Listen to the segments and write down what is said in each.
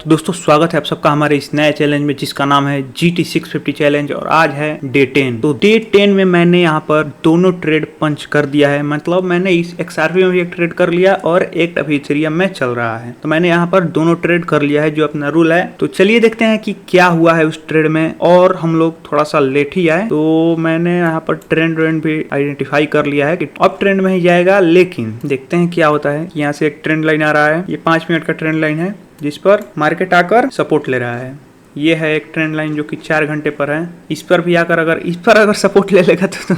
तो दोस्तों स्वागत है आप सबका हमारे इस नए चैलेंज में जिसका नाम है GT 650 चैलेंज और आज है डे 10। तो डे 10 में मैंने यहाँ पर दोनों ट्रेड पंच कर दिया है, मतलब मैंने इस XRP में भी एक ट्रेड कर लिया और एक अभी इथेरियम में चल रहा है। तो मैंने यहाँ पर दोनों ट्रेड कर लिया है जो अपना रूल है। तो चलिए देखते हैं कि क्या हुआ है उस ट्रेड में। और हम लोग थोड़ा सा लेट ही आए तो मैंने यहाँ पर ट्रेंड भी आइडेंटिफाई कर लिया है कि अब ट्रेंड में ही जाएगा, लेकिन देखते हैं क्या होता है। यहाँ से एक ट्रेंड लाइन आ रहा है, ये 5 मिनट का ट्रेंड लाइन है जिस पर मार्केट आकर सपोर्ट ले रहा है। ये है एक ट्रेंड लाइन जो कि 4 घंटे पर है। इस पर भी आकर अगर सपोर्ट ले लेगा तो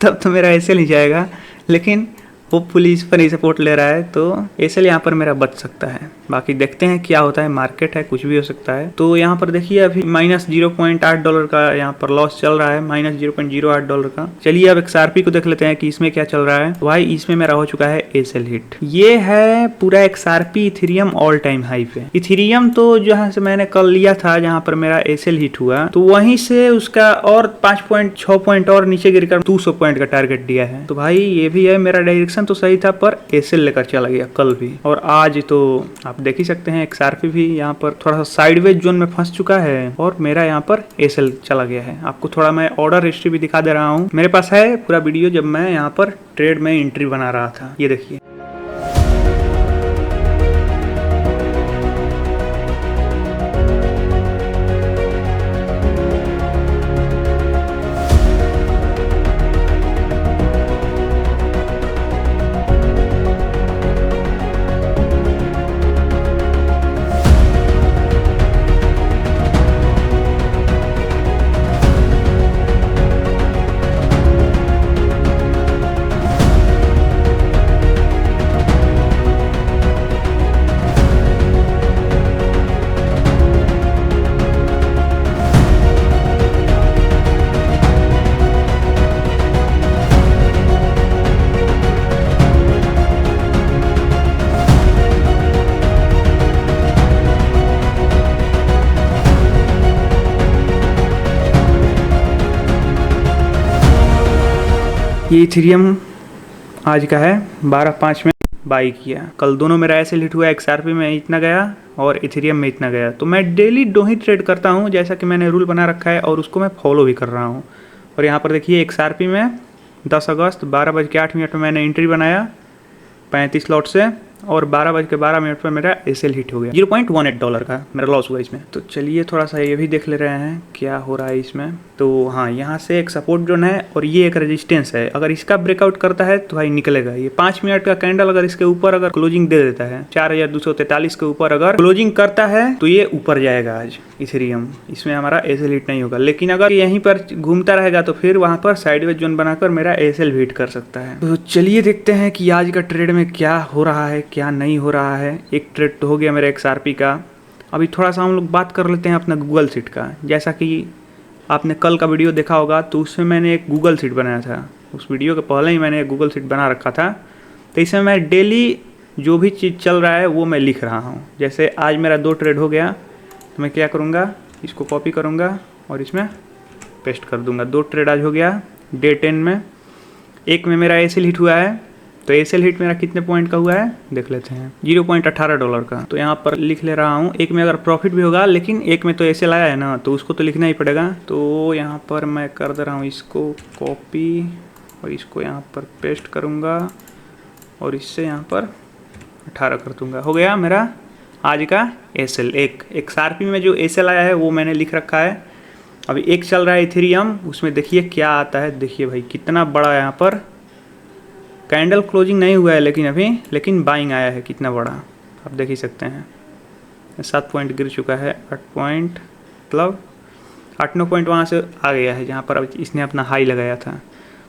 तब तो मेरा ऐसे नहीं जाएगा, लेकिन होपफुली इस पर ही सपोर्ट ले रहा है तो ऐसे यहाँ पर मेरा बच सकता है। बाकी देखते हैं क्या होता है, मार्केट है कुछ भी हो सकता है। तो यहाँ पर देखिए अभी -$0.8 का यहाँ पर लॉस चल रहा है, -$0.08 का। चलिए अब XRP को देख लेते हैं कि इसमें क्या चल रहा है। भाई इसमें मेरा हो चुका है एसएल हिट। ये है पूरा XRP Ethereum all time high पे। इथेरियम तो जहाँ से मैंने कल लिया था जहाँ पर मेरा एसएल हिट हुआ, तो वहीं से उसका और 5.6 पॉइंट और नीचे गिरकर 200 पॉइंट का टारगेट दिया है। तो भाई ये भी है, मेरा डायरेक्शन तो सही था पर एसएल लेकर चला गया कल भी और आज। तो आप देख ही सकते हैं XRP भी यहाँ पर थोड़ा सा साइडवेज जोन में फंस चुका है और मेरा यहाँ पर एसएल चला गया है। आपको थोड़ा मैं ऑर्डर हिस्ट्री भी दिखा दे रहा हूँ, मेरे पास है पूरा वीडियो जब मैं यहाँ पर ट्रेड में एंट्री बना रहा था। ये देखिए ये इथेरियम आज का है 12.5 में बाई किया। कल दोनों मेरा ऐसे हिट हुआ, XRP में इतना गया और इथेरियम में इतना गया। तो मैं डेली 2 ही ट्रेड करता हूँ जैसा कि मैंने रूल बना रखा है और उसको मैं फॉलो भी कर रहा हूँ। और यहाँ पर देखिए XRP में 10 अगस्त 12:08 में मैंने एंट्री बनाया 35 लॉट से और 12:12 पर मेरा एसएल हिट हो गया। $0.18 का मेरा लॉस हुआ इसमें। तो चलिए थोड़ा सा ये भी देख ले रहे हैं क्या हो रहा है इसमें। तो हाँ, यहाँ से एक सपोर्ट जोन है और ये एक रेजिस्टेंस है। अगर इसका ब्रेकआउट करता है तो भाई निकलेगा। ये 5 मिनट का कैंडल अगर इसके ऊपर अगर क्लोजिंग दे देता है 4243 के ऊपर अगर क्लोजिंग करता है तो ये ऊपर जाएगा आज इथेरियम। इसमें हमारा एसएल हिट नहीं होगा, लेकिन अगर यहीं पर घूमता रहेगा तो फिर वहां पर साइडवेज जोन बनाकर मेरा एसएल हिट कर सकता है। तो चलिए देखते हैं कि आज का ट्रेड में क्या हो रहा है क्या नहीं हो रहा है। एक ट्रेड तो हो गया मेरा XRP का। अभी थोड़ा सा हम लोग बात कर लेते हैं अपना गूगल सीट का। जैसा कि आपने कल का वीडियो देखा होगा तो उसमें मैंने एक गूगल सीट बनाया था। उस वीडियो के पहले ही मैंने एक गूगल सीट बना रखा था। तो इसमें मैं डेली जो भी चीज़ चल रहा है वो मैं लिख रहा हूँ। जैसे आज मेरा 2 ट्रेड हो गया तो मैं क्या करूँगा, इसको कॉपी करूँगा और इसमें पेस्ट कर दूँगा। 2 ट्रेड आज हो गया डे 10 में। एक में मेरा एसएल हिट हुआ है, तो एसएल हिट मेरा कितने पॉइंट का हुआ है देख लेते हैं, $0.18 का। तो यहाँ पर लिख ले रहा हूँ। एक में अगर प्रॉफिट भी होगा, लेकिन एक में तो एसएल आया है ना, तो उसको तो लिखना ही पड़ेगा। तो यहाँ पर मैं कर दे रहा हूँ इसको कॉपी और इसको यहाँ पर पेस्ट करूँगा और इससे यहाँ पर 18 कर दूँगा। हो गया मेरा आज का एसएल। एक XRP में जो एसएल आया है वो मैंने लिख रखा है। अभी एक चल रहा है इथेरियम, उसमें देखिए क्या आता है। देखिए भाई कितना बड़ा यहाँ पर कैंडल क्लोजिंग नहीं हुआ है लेकिन बाइंग आया है कितना बड़ा, आप देख ही सकते हैं। 7 पॉइंट गिर चुका है, 8 पॉइंट मतलब 8-9 पॉइंट वहाँ से आ गया है जहाँ पर अब इसने अपना हाई लगाया था।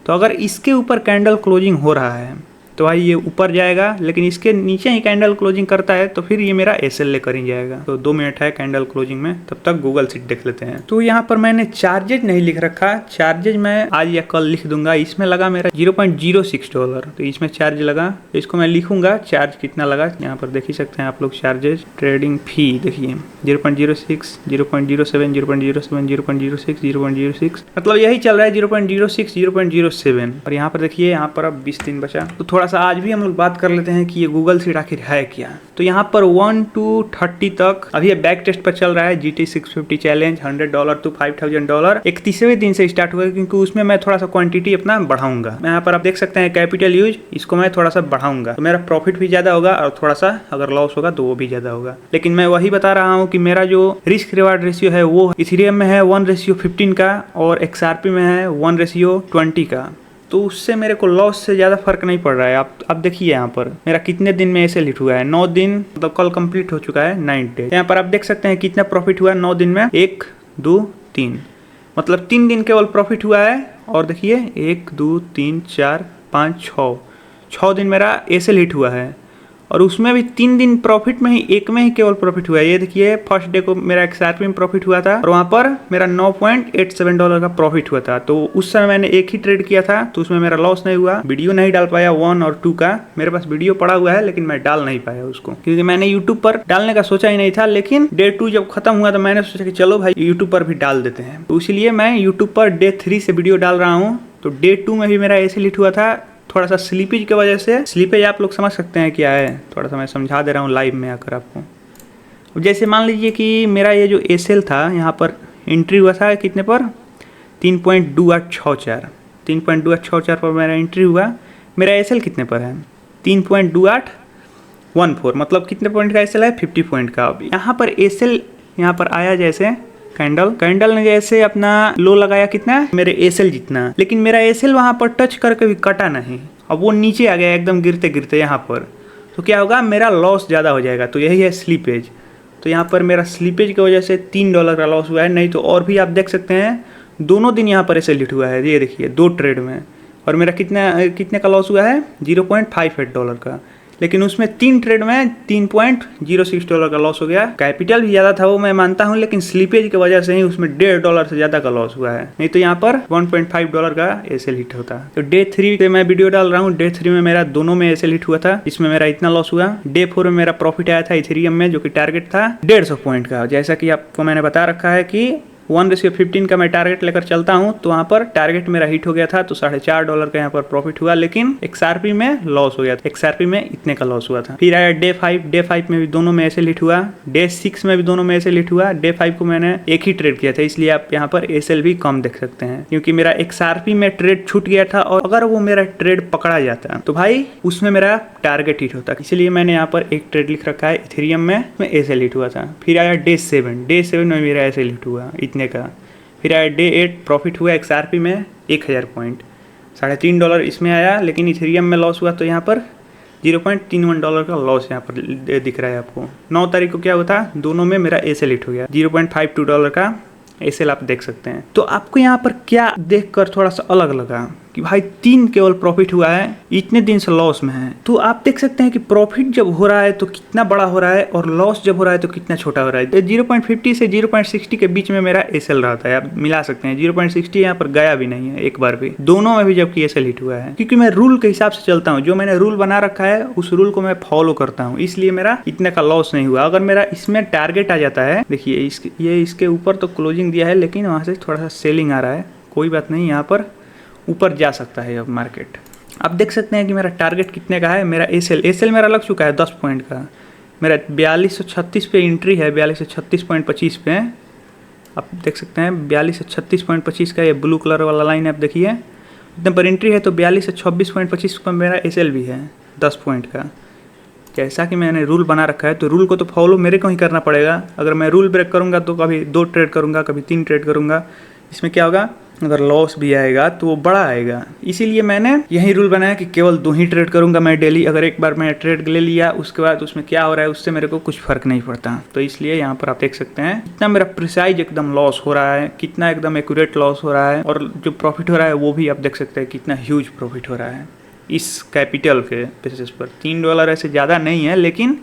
तो अगर इसके ऊपर कैंडल क्लोजिंग हो रहा है तो भाई ये ऊपर जाएगा, लेकिन इसके नीचे ही कैंडल क्लोजिंग करता है तो फिर ये मेरा एसएल लेकर ही जाएगा। तो 2 मिनट है कैंडल क्लोजिंग में, तब तक गूगल सीट देख लेते हैं। तो यहाँ पर मैंने चार्जेज नहीं लिख रखा, चार्जेज मैं आज या कल लिख दूंगा। इसमें लगा मेरा $0.06, तो इसमें चार्ज लगा, तो इसको मैं लिखूंगा चार्ज कितना लगा। यहाँ पर देख ही सकते हैं आप लोग चार्जेज। ट्रेडिंग फी देखिए 0.06, 0.07, 0.07, 0.06, 0.06, मतलब यही चल रहा है 0.06, 0.07। और यहाँ पर देखिए यहाँ पर अब 20 दिन बचा, तो थोड़ा थोड़ा सा आज भी हम लोग बात कर लेते हैं कि ये गूगल सीट आखिर है क्या। तो यहाँ पर 1 to 30 तक अभी ये बैक टेस्ट पर चल रहा है। GT 650 चैलेंज $100 to $5000 31वें दिन से स्टार्ट हुआ, क्योंकि उसमें मैं थोड़ा सा क्वांटिटी अपना बढ़ाऊंगा। यहाँ पर आप देख सकते हैं कैपिटल यूज, इसको मैं थोड़ा सा बढ़ाऊंगा तो मेरा प्रॉफिट भी ज्यादा होगा और थोड़ा सा अगर लॉस होगा तो वो भी ज्यादा होगा। लेकिन मैं वही बता रहा हूँ कि मेरा जो रिस्क रिवार्ड रेशियो है वो इथेरियम में है 1:15 का और XRP में है 1:20 का। तो उससे मेरे को लॉस से ज़्यादा फर्क नहीं पड़ रहा है। आप देखिए यहाँ पर मेरा कितने दिन में ऐसे हिट हुआ है, 9 दिन, मतलब कल कंप्लीट हो चुका है 9 डे। यहाँ पर आप देख सकते हैं कितना प्रॉफिट हुआ 9 दिन में, 1 2 3, मतलब 3 दिन केवल प्रॉफिट हुआ है। और देखिए 1 2 3 4 5 6 दिन मेरा ऐसे हिट हुआ है और उसमें भी 3 दिन प्रॉफिट में ही, एक में ही केवल प्रॉफिट हुआ है। ये देखिए फर्स्ट डे को मेरा XRP में प्रॉफिट हुआ था और वहाँ पर मेरा $9.87 का प्रॉफिट हुआ था। तो उस समय मैंने एक ही ट्रेड किया था तो उसमें मेरा लॉस नहीं हुआ। वीडियो नहीं डाल पाया 1 और 2 का, मेरे पास वीडियो पड़ा हुआ है लेकिन मैं डाल नहीं पाया उसको, क्योंकि मैंने यूट्यूब पर डालने का सोचा ही नहीं था। लेकिन डे 2 जब खत्म हुआ तो मैंने सोचा कि चलो भाई यूट्यूब पर भी डाल देते हैं, तो इसलिए मैं यूट्यूब पर डे 3 से वीडियो डाल रहा हूँ। तो डे 2 में भी मेरा ऐसे लिट हुआ था, थोड़ा सा स्लीपेज की वजह से। स्लीपेज आप लोग समझ सकते हैं क्या है, थोड़ा सा मैं समझा दे रहा हूँ लाइव में आकर आपको। अब जैसे मान लीजिए कि मेरा ये जो एसएल था यहाँ पर एंट्री हुआ था कितने पर, 3.2864 3.2864 पर मेरा एंट्री हुआ। मेरा एसएल कितने पर है, 3.2814, मतलब कितने पॉइंट का एसएल है, 50 पॉइंट का। अब यहाँ पर एसएल यहाँ पर आया जैसे कैंडल ने जैसे अपना लो लगाया कितना, मेरे एसएल जितना, लेकिन मेरा एसएल वहां पर टच करके भी कटा नहीं। अब वो नीचे आ गया एकदम गिरते गिरते यहाँ पर, तो क्या होगा, मेरा लॉस ज़्यादा हो जाएगा। तो यही है स्लीपेज। तो यहाँ पर मेरा स्लीपेज की वजह से $3 का लॉस हुआ है। नहीं तो और भी आप देख सकते हैं दोनों दिन यहाँ पर एसएल हिट हुआ है, ये देखिए 2 ट्रेड में। और मेरा कितने का लॉस हुआ है, $0.58 का। लेकिन उसमें 3 ट्रेड में $3.06 का लॉस हो गया। कैपिटल भी ज़्यादा था वो मैं मानता हूँ, लेकिन स्लीपेज की वजह से ही उसमें $1.5 से ज़्यादा का लॉस हुआ है। नहीं तो यहाँ पर $1.5 का एसएल हिट होता। तो डे 3 पे मैं वीडियो डाल रहा हूँ। डे 3 में मेरा दोनों में एसएल हिट हुआ था, इसमें मेरा इतना लॉस हुआ। डे 4 में मेरा प्रॉफिट आया था इथेरियम में, जो कि टारगेट था 150 पॉइंट का। जैसा कि आपको मैंने बता रखा है कि 1:15 का मैं टारगेट लेकर चलता हूं, तो वहां पर टारगेट मेरा हिट हो गया था, तो $4.5 का यहाँ पर प्रॉफिट हुआ। लेकिन XRP में लॉस हो गया था, XRP में इतने का लॉस हुआ था। फिर आया डे 5 में भी दोनों में ऐसे हिट हुआ। डे 6 में भी दोनों में ऐसे हिट हुआ। डे 5 को मैंने एक ही ट्रेड किया था, इसलिए आप यहाँ पर एसएल भी कम देख सकते हैं, क्योंकि मेरा XRP में ट्रेड छूट गया था। और अगर वो मेरा ट्रेड पकड़ा जाता तो भाई उसमें मेरा टारगेट हिट होता, इसलिए मैंने यहाँ पर एक ट्रेड लिख रखा है इथेरियम में एसएल हिट हुआ था। फिर आया डे 7 में मेरा एसएल हिट हुआ इतने का। फिर आया डे 8, प्रॉफिट हुआ XRP में 1000 पॉइंट, $3.5 इसमें आया। लेकिन इथेरियम में लॉस हुआ, तो यहाँ पर $0.31 का लॉस यहाँ पर दिख रहा है आपको। 9 तारीख को क्या हुआ था, दोनों में मेरा एसएल हिट हो गया, $0.52 का एसएल आप देख सकते हैं। तो आपको यहाँ पर क्या देखकर थोड़ा सा अलग लगा कि भाई 3 केवल प्रॉफिट हुआ है, इतने दिन से लॉस में है। तो आप देख सकते हैं कि प्रॉफिट जब हो रहा है तो कितना बड़ा हो रहा है और लॉस जब हो रहा है तो कितना छोटा हो रहा है। 0.50 से 0.60 के बीच में मेरा एसएल रहता है, आप मिला सकते हैं। 0.60 यहाँ पर गया भी नहीं है एक बार भी, दोनों में भी जबकि एसएल हिट हुआ है। क्योंकि मैं रूल के हिसाब से चलता हूँ, जो मैंने रूल बना रखा है उस रूल को मैं फॉलो करता हूँ, इसलिए मेरा इतने का लॉस नहीं हुआ। अगर मेरा इसमें टारगेट आ जाता है, देखिए ये इसके ऊपर तो क्लोजिंग दिया है, लेकिन वहाँ से थोड़ा सा सेलिंग आ रहा है, कोई बात नहीं, यहाँ पर ऊपर जा सकता है अब मार्केट। आप देख सकते हैं कि मेरा टारगेट कितने का है। मेरा एसएल मेरा लग चुका है 10 पॉइंट का। मेरा 4236 पे एंट्री है, 4236.25 पे आप देख सकते हैं। 4236.25 का ये ब्लू कलर वाला लाइन आप देखिए, इतने पर एंट्री है। तो 4226.25 पर मेरा एसएल भी है 10 पॉइंट का। जैसा कि मैंने रूल बना रखा है, तो रूल को तो फॉलो मेरे को ही करना पड़ेगा। अगर मैं रूल ब्रेक करूँगा तो कभी 2 ट्रेड करूँगा, कभी 3 ट्रेड करूँगा, इसमें क्या होगा, अगर लॉस भी आएगा तो वो बड़ा आएगा। इसीलिए मैंने यही रूल बनाया कि केवल 2 ही ट्रेड करूंगा मैं डेली। अगर एक बार मैं ट्रेड ले लिया, उसके बाद उसमें क्या हो रहा है उससे मेरे को कुछ फर्क नहीं पड़ता। तो इसलिए यहाँ पर आप देख सकते हैं कितना मेरा प्रिसाइज एकदम लॉस हो रहा है, कितना एकदम एक्यूरेट लॉस हो रहा है। और जो प्रॉफिट हो रहा है वो भी आप देख सकते हैं कितना ह्यूज प्रॉफिट हो रहा है इस कैपिटल के बेसिस पर। $3 ऐसे ज़्यादा नहीं है, लेकिन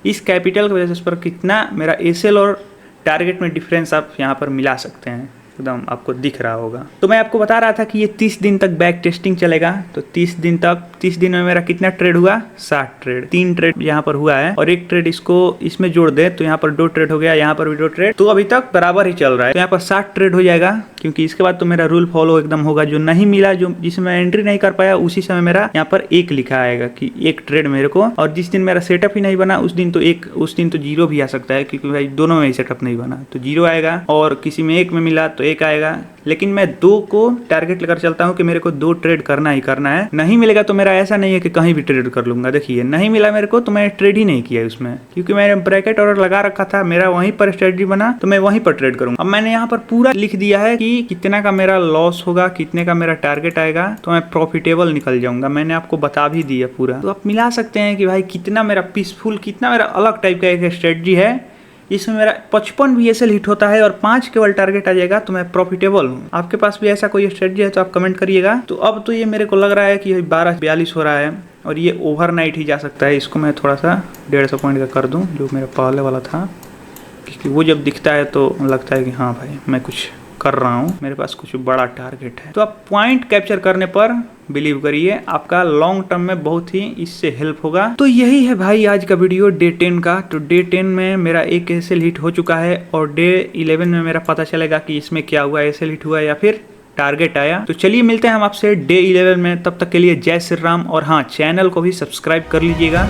इस कैपिटल के बेसिस पर कितना मेरा एसएल और टारगेट में डिफरेंस आप यहाँ पर मिला सकते हैं, एकदम आपको दिख रहा होगा। तो मैं आपको बता रहा था कि ये 30 दिन तक बैक टेस्टिंग चलेगा। तो 30 दिन में मेरा कितना ट्रेड हुआ, 60 ट्रेड। 3 ट्रेड यहाँ पर हुआ है और एक ट्रेड इसमें जोड़ दे तो यहाँ पर 2 ट्रेड हो गया, यहाँ पर भी 2 ट्रेड, तो अभी तक बराबर ही चल रहा है। तो यहाँ पर 60 ट्रेड हो जाएगा। क्योंकि इसके बाद तो मेरा रूल फॉलो एकदम होगा। जो नहीं मिला, जो जिसमें मैं एंट्री नहीं कर पाया, उसी समय मेरा यहाँ पर 1 लिखा आएगा कि 1 ट्रेड मेरे को। और जिस दिन मेरा सेटअप ही नहीं बना उस दिन तो 0 भी आ सकता है, क्योंकि भाई दोनों में ही सेटअप नहीं बना तो 0 आएगा, और किसी में 1 में मिला तो 1 आएगा। लेकिन मैं 2 को टारगेट लेकर चलता हूँ कि मेरे को 2 ट्रेड करना ही करना है। नहीं मिलेगा तो मेरा ऐसा नहीं है कि कहीं भी ट्रेड कर लूंगा। देखिए नहीं मिला मेरे को तो मैं ट्रेड ही नहीं किया उसमें, क्योंकि मैंने ब्रैकेट ऑर्डर लगा रखा था, मेरा वहीं पर स्ट्रेटजी बना तो मैं वहीं पर ट्रेड करूंगा। अब मैंने यहाँ पर पूरा लिख दिया है कि कितना का मेरा लॉस होगा, कितने का मेरा टारगेट आएगा, तो मैं प्रॉफिटेबल निकल जाऊंगा। मैंने आपको बता भी दिया पूरा, तो आप मिला सकते हैं कि भाई कितना मेरा पीसफुल, कितना मेरा अलग टाइप का एक स्ट्रेटजी है। इसमें मेरा 55 VSL हिट होता है और 5 केवल टारगेट आ जाएगा तो मैं प्रॉफिटेबल हूँ। आपके पास भी ऐसा कोई स्ट्रेटजी है तो आप कमेंट करिएगा। तो अब तो ये मेरे को लग रहा है कि 12:42 हो रहा है और ये ओवरनाइट ही जा सकता है। इसको मैं थोड़ा सा 150 पॉइंट का कर दूँ, जो मेरा पहले वाला था, क्योंकि वो जब दिखता है तो लगता है कि हाँ भाई मैं कुछ कर रहा हूँ, मेरे पास कुछ बड़ा टारगेट है। तो आप पॉइंट कैप्चर करने पर बिलीव करिए, आपका लॉन्ग टर्म में बहुत ही इससे हेल्प होगा। तो यही है भाई आज का वीडियो डे 10 का। तो डे 10 में मेरा एक एसएल हिट हो चुका है और डे 11 में मेरा पता चलेगा कि इसमें क्या हुआ, एसएल हिट हुआ या फिर टारगेट आया। तो चलिए मिलते हैं हम आपसे डे 11 में। तब तक के लिए जय श्री राम, और हाँ चैनल को भी सब्सक्राइब कर लीजिएगा।